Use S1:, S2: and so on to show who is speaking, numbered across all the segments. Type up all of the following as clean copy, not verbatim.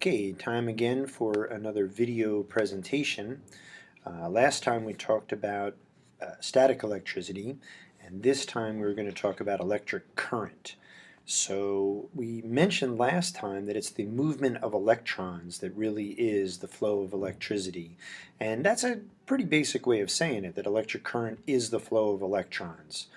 S1: Okay, time again for another video presentation. Last time we talked about static electricity, and this time we're going to talk about electric current. So we mentioned last time that it's the movement of electrons that really is the flow of electricity. And that's a pretty basic way of saying it, that electric current is the flow of electrons.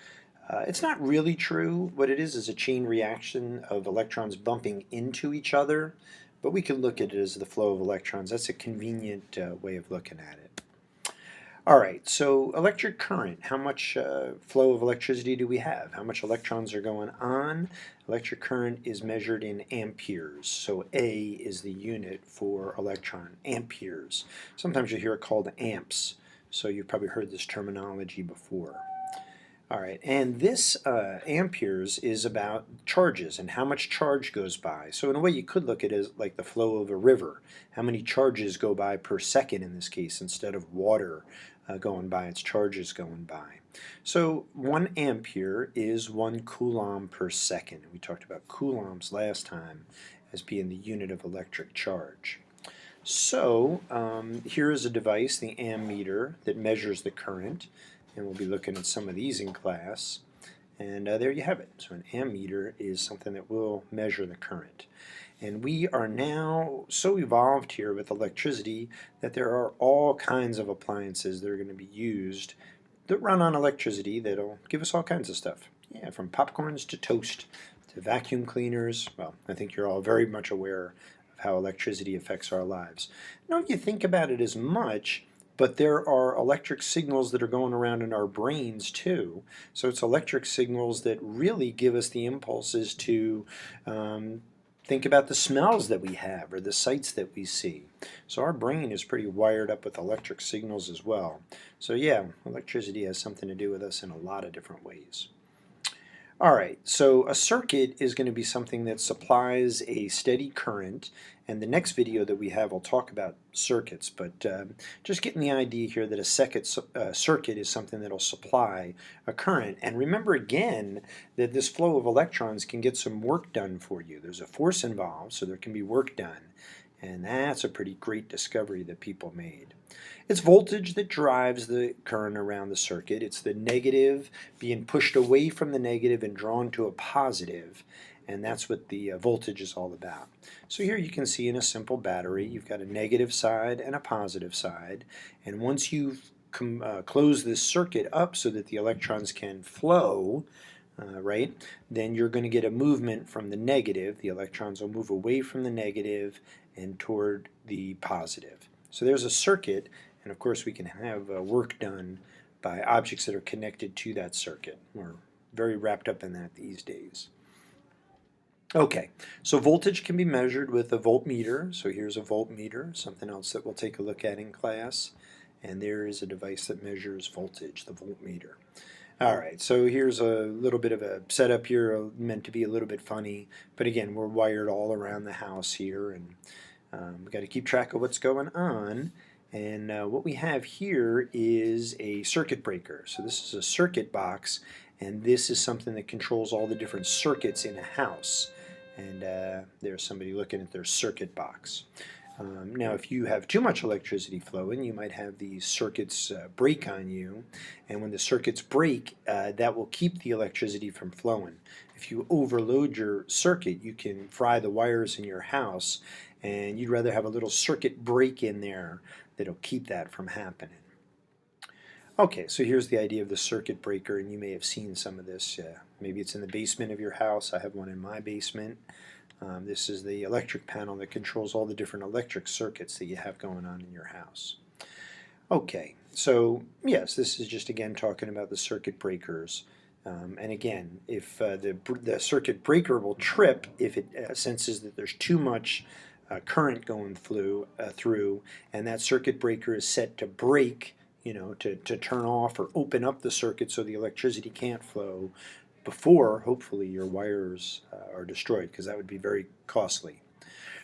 S1: It's not really true. What it is a chain reaction of electrons bumping into each other, but we can look at it as the flow of electrons. That's a convenient way of looking at it. Alright, so electric current, how much flow of electricity do we have? How much electrons are going on? Electric current is measured in amperes, so A is the unit for electron, amperes. Sometimes you hear it called amps, so you've probably heard this terminology before. Alright, and this amperes is about charges and how much charge goes by. So in a way you could look at it as like the flow of a river. How many charges go by per second in this case instead of water going by, it's charges going by. So 1 ampere is 1 coulomb per second. We talked about coulombs last time as being the unit of electric charge. So here is a device, the ammeter, that measures the current. And we'll be looking at some of these in class. And there you have it. So an ammeter is something that will measure the current. And we are now so evolved here with electricity that there are all kinds of appliances that are going to be used that run on electricity that'll give us all kinds of stuff. Yeah, from popcorns to toast to vacuum cleaners. Well, I think you're all very much aware of how electricity affects our lives. Don't you think about it as much, but there are electric signals that are going around in our brains too. So it's electric signals that really give us the impulses to think about the smells that we have or the sights that we see. So our brain is pretty wired up with electric signals as well. So yeah, electricity has something to do with us in a lot of different ways. Alright, so a circuit is going to be something that supplies a steady current, and the next video that we have will talk about circuits, but just getting the idea here that a circuit is something that will supply a current. And remember again that this flow of electrons can get some work done for you. There's a force involved, so there can be work done. And that's a pretty great discovery that people made. It's voltage that drives the current around the circuit. It's the negative being pushed away from the negative and drawn to a positive. And that's what the voltage is all about. So here you can see in a simple battery, you've got a negative side and a positive side. And once you've closed this circuit up so that the electrons can flow, right, then you're going to get a movement from the negative. The electrons will move away from the negative and toward the positive. So there's a circuit, and of course we can have work done by objects that are connected to that circuit. We're very wrapped up in that these days. Okay, so voltage can be measured with a voltmeter. So here's a voltmeter, something else that we'll take a look at in class. And there is a device that measures voltage, the voltmeter. Alright, so here's a little bit of a setup here, meant to be a little bit funny, but again, we're wired all around the house here, and we've got to keep track of what's going on. And what we have here is a circuit breaker. So this is a circuit box, and this is something that controls all the different circuits in a house. And there's somebody looking at their circuit box. Now if you have too much electricity flowing, you might have these circuits break on you, and when the circuits break, that will keep the electricity from flowing. If you overload your circuit, you can fry the wires in your house, and you'd rather have a little circuit break in there that'll keep that from happening. Okay, so here's the idea of the circuit breaker, and you may have seen some of this. Maybe it's in the basement of your house. I have one in my basement. This is the electric panel that controls all the different electric circuits that you have going on in your house. Okay, so yes, this is just again talking about the circuit breakers. And again, if the circuit breaker will trip if it senses that there's too much current going through, and that circuit breaker is set to break, you know, to turn off or open up the circuit so the electricity can't flow before, hopefully, your wires are destroyed, because that would be very costly.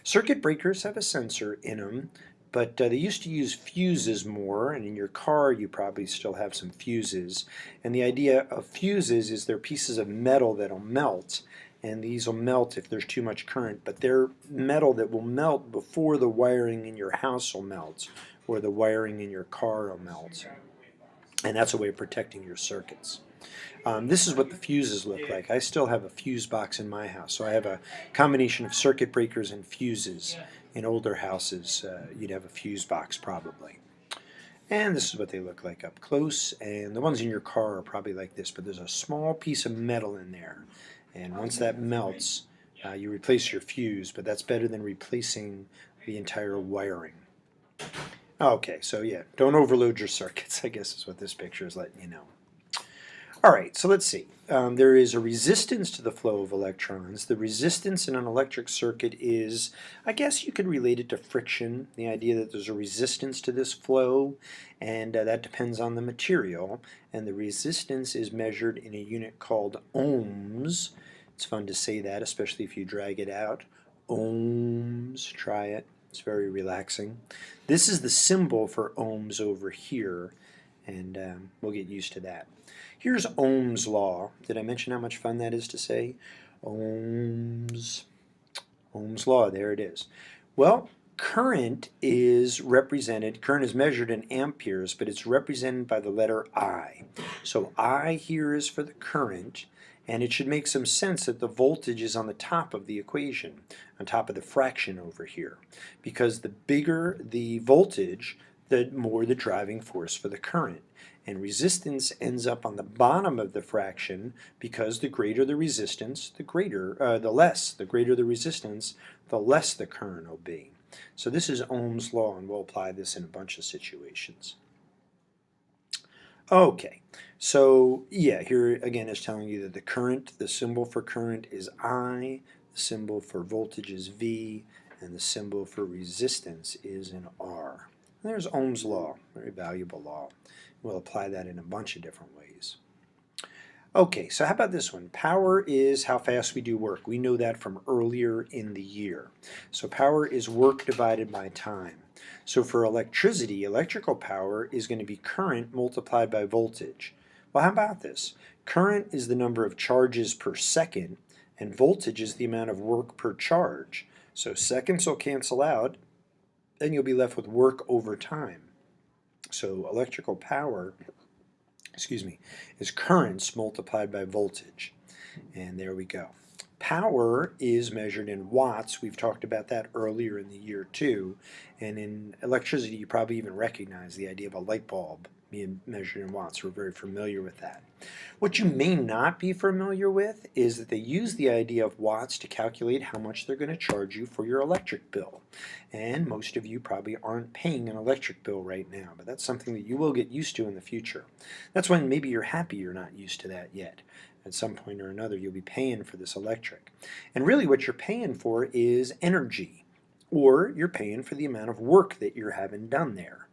S1: Circuit breakers have a sensor in them, but they used to use fuses more, and in your car you probably still have some fuses. And the idea of fuses is they're pieces of metal that'll melt, and these will melt if there's too much current, but they're metal that will melt before the wiring in your house will melt, or the wiring in your car will melt. And that's a way of protecting your circuits. This is what the fuses look like. I still have a fuse box in my house, so I have a combination of circuit breakers and fuses. In older houses, you'd have a fuse box probably. And this is what they look like up close, and the ones in your car are probably like this, but there's a small piece of metal in there, and once that melts, you replace your fuse, but that's better than replacing the entire wiring. Okay, so yeah, don't overload your circuits, I guess is what this picture is letting you know. Alright, so let's see. There is a resistance to the flow of electrons. The resistance in an electric circuit is, I guess you could relate it to friction, the idea that there's a resistance to this flow, and that depends on the material. And the resistance is measured in a unit called ohms. It's fun to say that, especially if you drag it out. Ohms, try it. It's very relaxing. This is the symbol for ohms over here, and we'll get used to that. Here's Ohm's Law. Did I mention how much fun that is to say? Ohm's Law, there it is. Well, current is measured in amperes, but it's represented by the letter I. So I here is for the current, and it should make some sense that the voltage is on the top of the equation, on top of the fraction over here. Because the bigger the voltage, the more the driving force for the current. And resistance ends up on the bottom of the fraction, because the greater the resistance, the greater the resistance, the less the current will be. So this is Ohm's Law, and we'll apply this in a bunch of situations. Okay, so yeah, here again is telling you that the current, the symbol for current is I, the symbol for voltage is V, and the symbol for resistance is an R. And there's Ohm's Law, very valuable law. We'll apply that in a bunch of different ways. Okay, so how about this one? Power is how fast we do work. We know that from earlier in the year. So power is work divided by time. So for electricity, electrical power is going to be current multiplied by voltage. Well, how about this? Current is the number of charges per second, and voltage is the amount of work per charge. So seconds will cancel out, and you'll be left with work over time. So electrical power, is currents multiplied by voltage. And there we go. Power is measured in watts. We've talked about that earlier in the year too. And in electricity, you probably even recognize the idea of a light bulb being measured in watts. We're very familiar with that. What you may not be familiar with is that they use the idea of watts to calculate how much they're going to charge you for your electric bill. And most of you probably aren't paying an electric bill right now, but that's something that you will get used to in the future. That's when maybe you're happy you're not used to that yet. At some point or another, you'll be paying for this electric. And really what you're paying for is energy, or you're paying for the amount of work that you're having done there.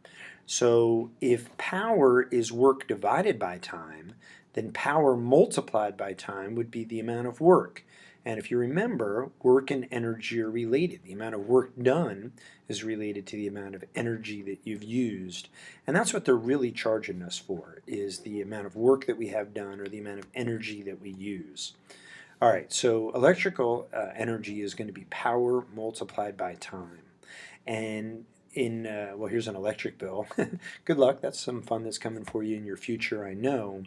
S1: So if power is work divided by time, then power multiplied by time would be the amount of work. And if you remember, work and energy are related. The amount of work done is related to the amount of energy that you've used. And that's what they're really charging us for, is the amount of work that we have done or the amount of energy that we use. All right, so electrical energy is going to be power multiplied by time. And well, here's an electric bill. Good luck. That's some fun that's coming for you in your future, I know.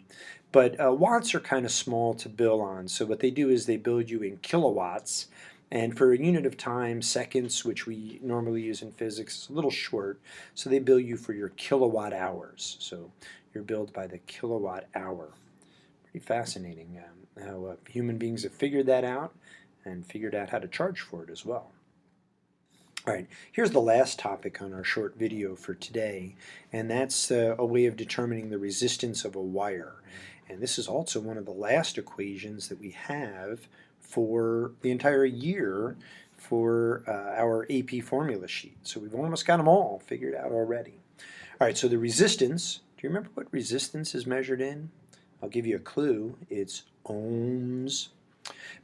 S1: But watts are kind of small to bill on. So what they do is they bill you in kilowatts. And for a unit of time, seconds, which we normally use in physics, is a little short. So they bill you for your kilowatt hours. So you're billed by the kilowatt hour. Pretty fascinating how human beings have figured that out and figured out how to charge for it as well. All right, here's the last topic on our short video for today, and that's a way of determining the resistance of a wire. And this is also one of the last equations that we have for the entire year for our AP formula sheet. So we've almost got them all figured out already. All right, so the resistance, do you remember what resistance is measured in? I'll give you a clue. It's ohms.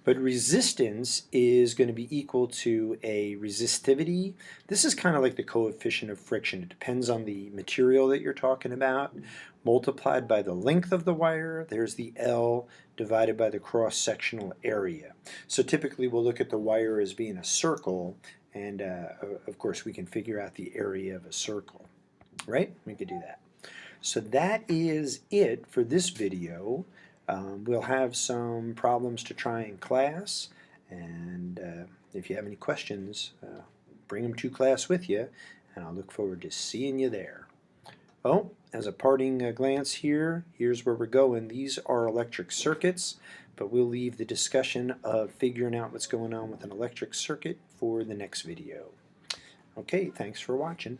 S1: But resistance is going to be equal to a resistivity. This is kind of like the coefficient of friction. It depends on the material that you're talking about, multiplied by the length of the wire. There's the L divided by the cross-sectional area. So typically we'll look at the wire as being a circle, and of course we can figure out the area of a circle, right? We could do that. So that is it for this video. We'll have some problems to try in class, and if you have any questions, bring them to class with you, and I'll look forward to seeing you there. Oh, as a parting glance here, here's where we're going. These are electric circuits, but we'll leave the discussion of figuring out what's going on with an electric circuit for the next video. Okay, thanks for watching.